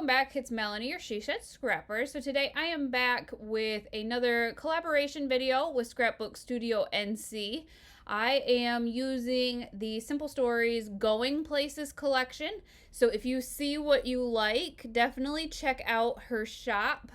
back. It's Melanie, or She Said Scrapper. So today I am back with another collaboration video with Scrapbook Studio NC. I am using the Simple Stories Going Places collection. So if you see what you like, definitely check out her shop.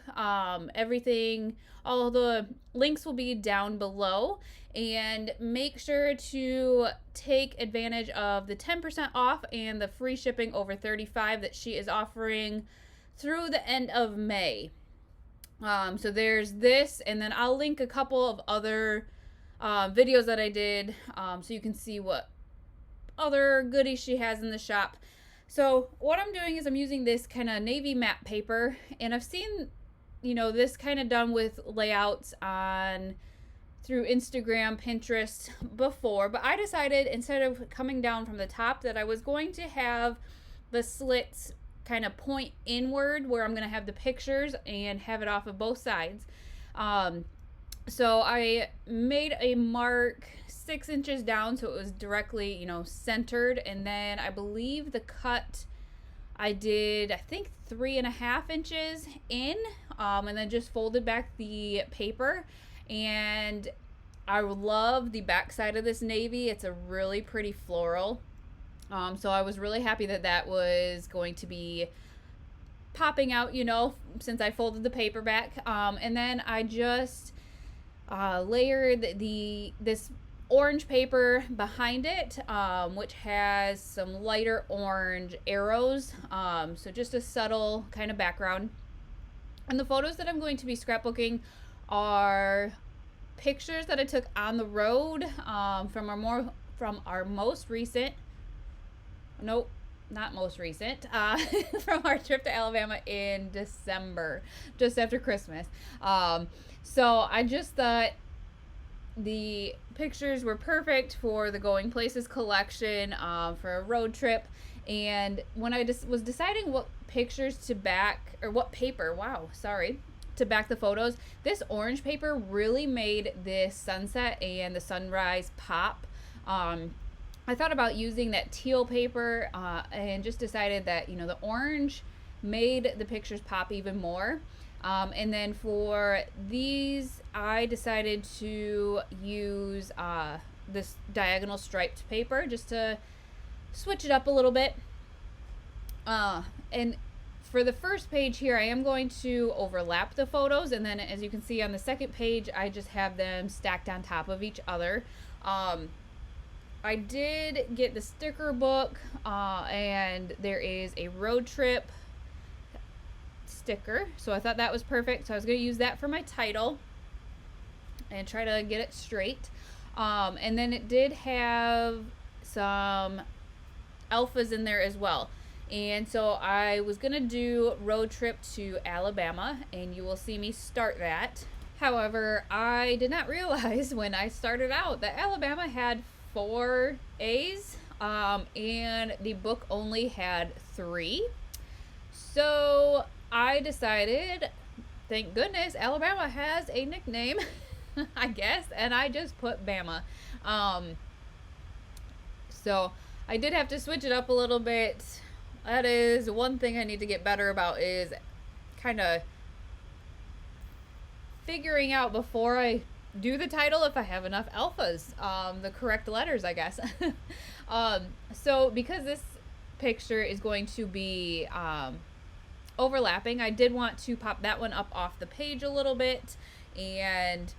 Everything, all the links will be down below. And make sure to take advantage of the 10% off and the free shipping over $35 that she is offering through the end of May. So there's this, and then I'll link a couple of other videos that I did so you can see what other goodies she has in the shop. So what I'm doing is I'm using this kind of navy matte paper, and I've seen, this kind of done with layouts on through Instagram, Pinterest before, but I decided instead of coming down from the top that I was going to have the slits kind of point inward where I'm going to have the pictures and have it off of both sides. So I made a mark 6 inches down so it was directly, centered, and then I believe the cut I did, I think 3.5 inches in, and then just folded back the paper. And I love the back side of this navy. It's a really pretty floral. So I was really happy that that was going to be popping out, since I folded the paper back. And then I just layered this orange paper behind it, which has some lighter orange arrows. So just a subtle kind of background. And the photos that I'm going to be scrapbooking are pictures that I took on the road from our most recent, nope, not most recent, from our trip to Alabama in December, just after Christmas. So I just thought the pictures were perfect for the Going Places collection for a road trip. And when I was deciding what pictures to back, or what paper, to back the photos, this orange paper really made this sunset and the sunrise pop. I thought about using that teal paper and just decided that, the orange made the pictures pop even more. And then for these, I decided to use this diagonal striped paper just to switch it up a little bit. And for the first page here, I am going to overlap the photos, and then as you can see on the second page, I just have them stacked on top of each other. I did get the sticker book, and there is a road trip sticker, so I thought that was perfect. So I was going to use that for my title and try to get it straight. And then it did have some alphas in there as well. And so I was going to do road trip to Alabama, and you will see me start that. However, I did not realize when I started out that Alabama had 4 A's, and the book only had 3. So I decided, thank goodness, Alabama has a nickname, I guess, and I just put Bama. So I did have to switch it up a little bit. That is one thing I need to get better about, is kind of figuring out before I do the title if I have enough alphas, the correct letters, I guess. So because this picture is going to be overlapping, I did want to pop that one up off the page a little bit and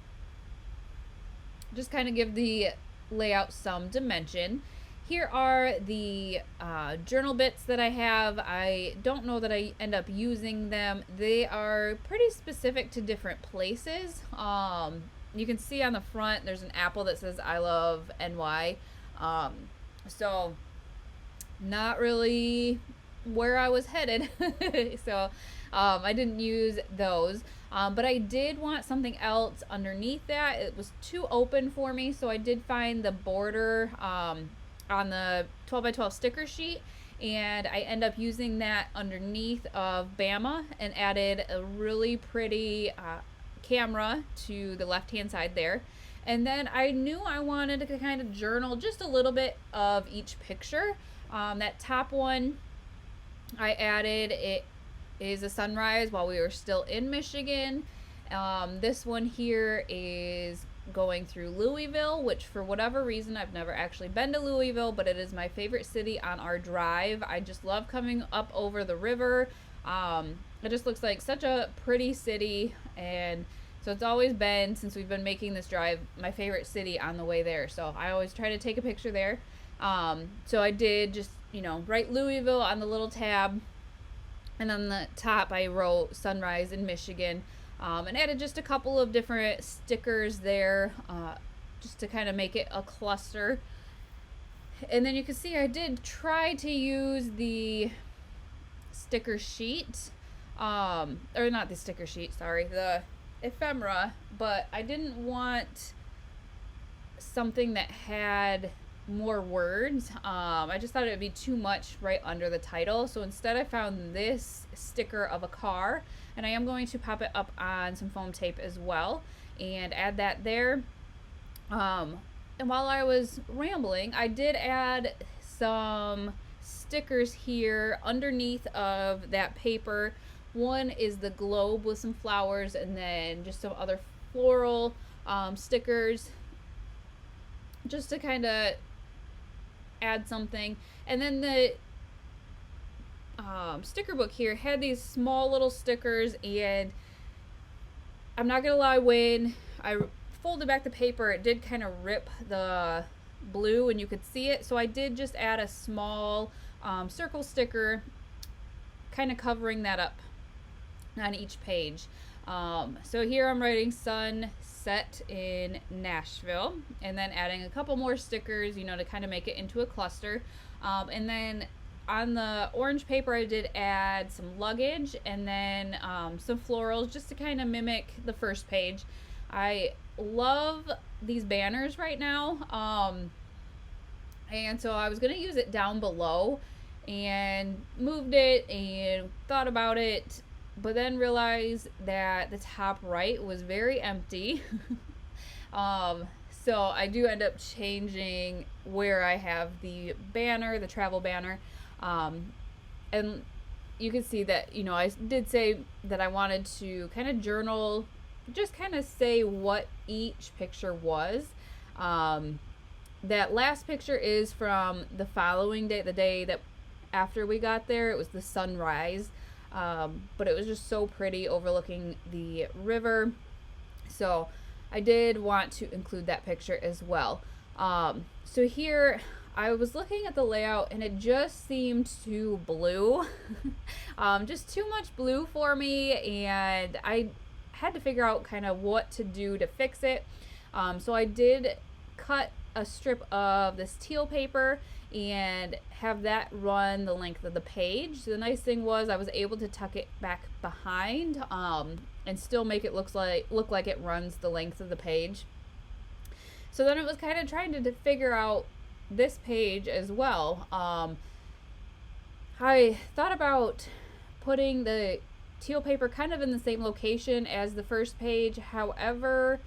just kind of give the layout some dimension. Here are the journal bits that I have. I don't know that I end up using them. They are pretty specific to different places. You can see on the front there's an apple that says I love NY. So not really where I was headed. So I didn't use those. But I did want something else underneath that. It was too open for me, so I did find the border on the 12x12 sticker sheet, and I end up using that underneath of Bama and added a really pretty camera to the left hand side there. And then I knew I wanted to kind of journal just a little bit of each picture. That top one, I added it is a sunrise while we were still in Michigan. This one here is going through Louisville, which for whatever reason I've never actually been to Louisville, but it is my favorite city on our drive. I just love coming up over the river. It just looks like such a pretty city, and so it's always been, since we've been making this drive, my favorite city on the way there. So I always try to take a picture there. So I did just, write Louisville on the little tab, and on the top I wrote sunrise in Michigan, and added just a couple of different stickers there, just to kind of make it a cluster. And then you can see I did try to use the sticker sheet, or not the sticker sheet, sorry, the ephemera, but I didn't want something that had more words. I just thought it would be too much right under the title, so instead I found this sticker of a car, and I am going to pop it up on some foam tape as well and add that there. And while I was rambling, I did add some stickers here underneath of that paper. One is the globe with some flowers, and then just some other floral stickers, just to kind of add something. And then the sticker book here had these small little stickers, and I'm not gonna lie, when I folded back the paper, it did kind of rip the blue and you could see it, so I did just add a small circle sticker kind of covering that up on each page. So here I'm writing sunset in Nashville, and then adding a couple more stickers, to kind of make it into a cluster. And then on the orange paper I did add some luggage, and then some florals, just to kind of mimic the first page. I love these banners right now, and so I was going to use it down below, and moved it and thought about it, but then realized that the top right was very empty. So I do end up changing where I have the banner, the travel banner. And you can see that, I did say that I wanted to kind of journal, just kind of say what each picture was. That last picture is from the following day, the day that after we got there. It was the sunrise. But it was just so pretty overlooking the river, so I did want to include that picture as well. So here I was looking at the layout, and it just seemed too blue. Just too much blue for me, and I had to figure out kind of what to do to fix it. So I did cut a strip of this teal paper and have that run the length of the page. So the nice thing was I was able to tuck it back behind, and still make it look like it runs the length of the page. So then it was kind of trying to figure out this page as well. I thought about putting the teal paper kind of in the same location as the first page. However,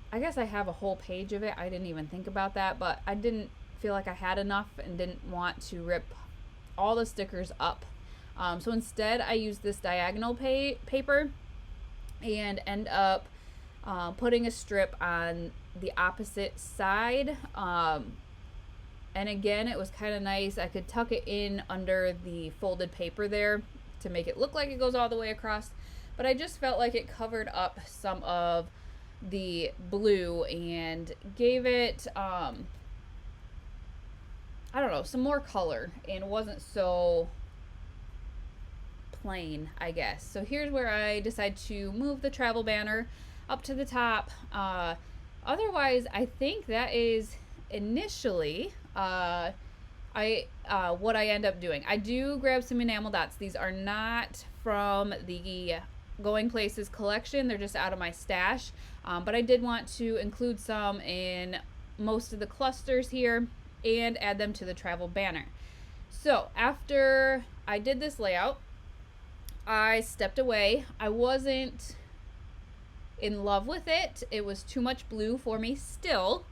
I guess I have a whole page of it. I didn't even think about that, but I didn't feel like I had enough and didn't want to rip all the stickers up. So instead I used this diagonal paper and end up putting a strip on the opposite side. And again, it was kind of nice. I could tuck it in under the folded paper there to make it look like it goes all the way across, but I just felt like it covered up some of the blue and gave it I don't know, some more color, and wasn't so plain, I guess. So here's where I decide to move the travel banner up to the top. Otherwise, I think that is initially what I end up doing. I do grab some enamel dots. These are not from the Going Places collection. They're just out of my stash. But I did want to include some in most of the clusters here and add them to the travel banner. So after I did this layout, I stepped away. I wasn't in love with it. It was too much blue for me still.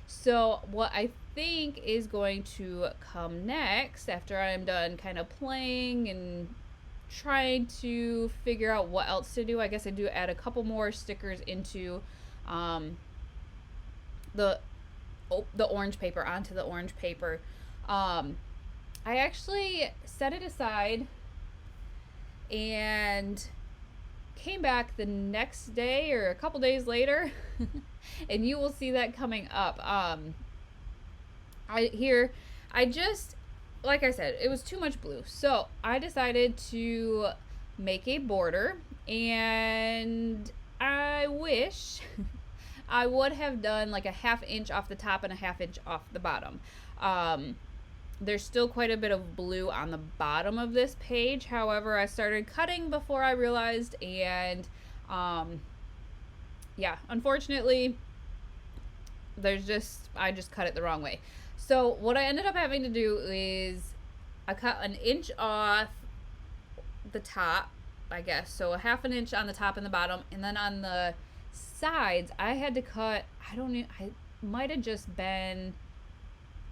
So what I think is going to come next after I'm done kind of playing and trying to figure out what else to do, I guess I do add a couple more stickers into um, the the orange paper, onto the orange paper. I actually set it aside and came back the next day or a couple days later and you will see that coming up. I just, like I said, it was too much blue, so I decided to make a border, and I wish I would have done like a 1/2 inch off the top and a 1/2 inch off the bottom. There's still quite a bit of blue on the bottom of this page. However, I started cutting before I realized, and yeah, unfortunately, I just cut it the wrong way. So what I ended up having to do is I cut 1 inch off the top, I guess. So a 1/2 inch on the top and the bottom, and then on the sides, I had to cut, I might have just been,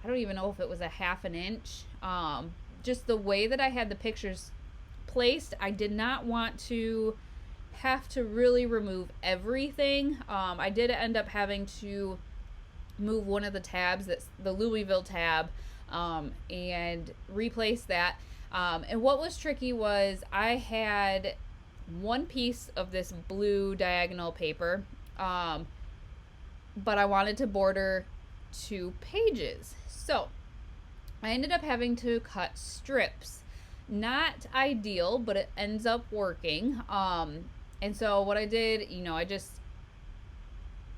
I don't even know if it was a 1/2 inch. Just the way that I had the pictures placed, I did not want to have to really remove everything. I did end up having to move one of the tabs, that's the Louisville tab, and replace that. And what was tricky was I had one piece of this blue diagonal paper, but I wanted to border 2 pages. So I ended up having to cut strips. Not ideal, but it ends up working. And so what I did, I just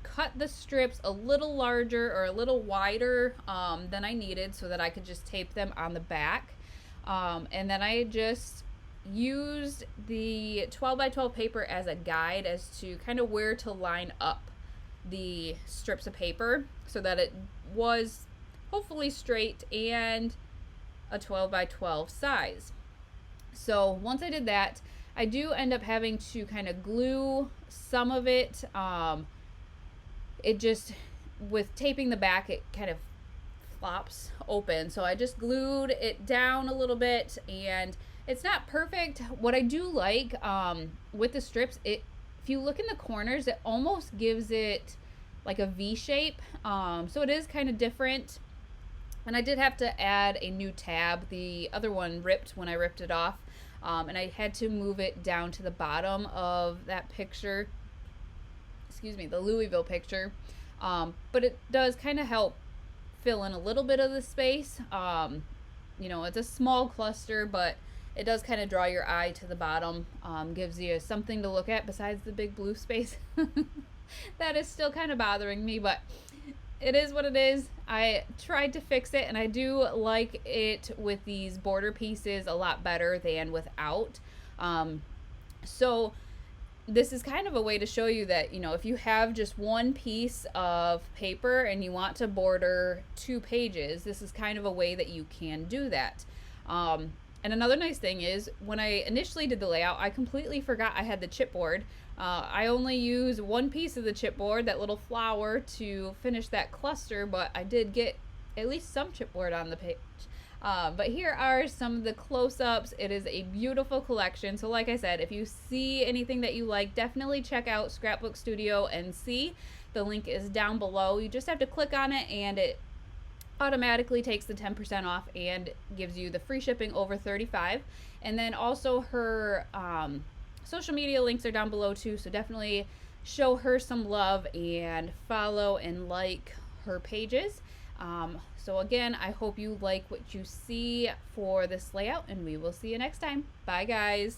cut the strips a little larger or a little wider than I needed so that I could just tape them on the back. And then I just used the 12 by 12 paper as a guide as to kind of where to line up the strips of paper so that it was hopefully straight and a 12 by 12 size. So once I did that, I do end up having to kind of glue some of it. It just, with taping the back, it kind of flops open. So I just glued it down a little bit, and it's not perfect. What I do like with the strips, if you look in the corners, it almost gives it like a V shape. So it is kind of different. And I did have to add a new tab. The other one ripped when I ripped it off. And I had to move it down to the bottom of that picture. Excuse me, the Louisville picture. But it does kind of help fill in a little bit of the space. It's a small cluster, but it does kind of draw your eye to the bottom. Gives you something to look at besides the big blue space. That is still kind of bothering me, but it is what it is. I tried to fix it, and I do like it with these border pieces a lot better than without. So this is kind of a way to show you that, if you have just one piece of paper and you want to border 2 pages, this is kind of a way that you can do that. And another nice thing is, when I initially did the layout, I completely forgot I had the chipboard. I only use one piece of the chipboard, that little flower, to finish that cluster, but I did get at least some chipboard on the page. But here are some of the close-ups. It is a beautiful collection. So like I said, if you see anything that you like, definitely check out Scrapbook Studio NC. The link is down below. You just have to click on it, and it automatically takes the 10% off and gives you the free shipping over $35. And then also her social media links are down below too, so definitely show her some love and follow and like her pages. So again, I hope you like what you see for this layout, and we will see you next time. Bye guys.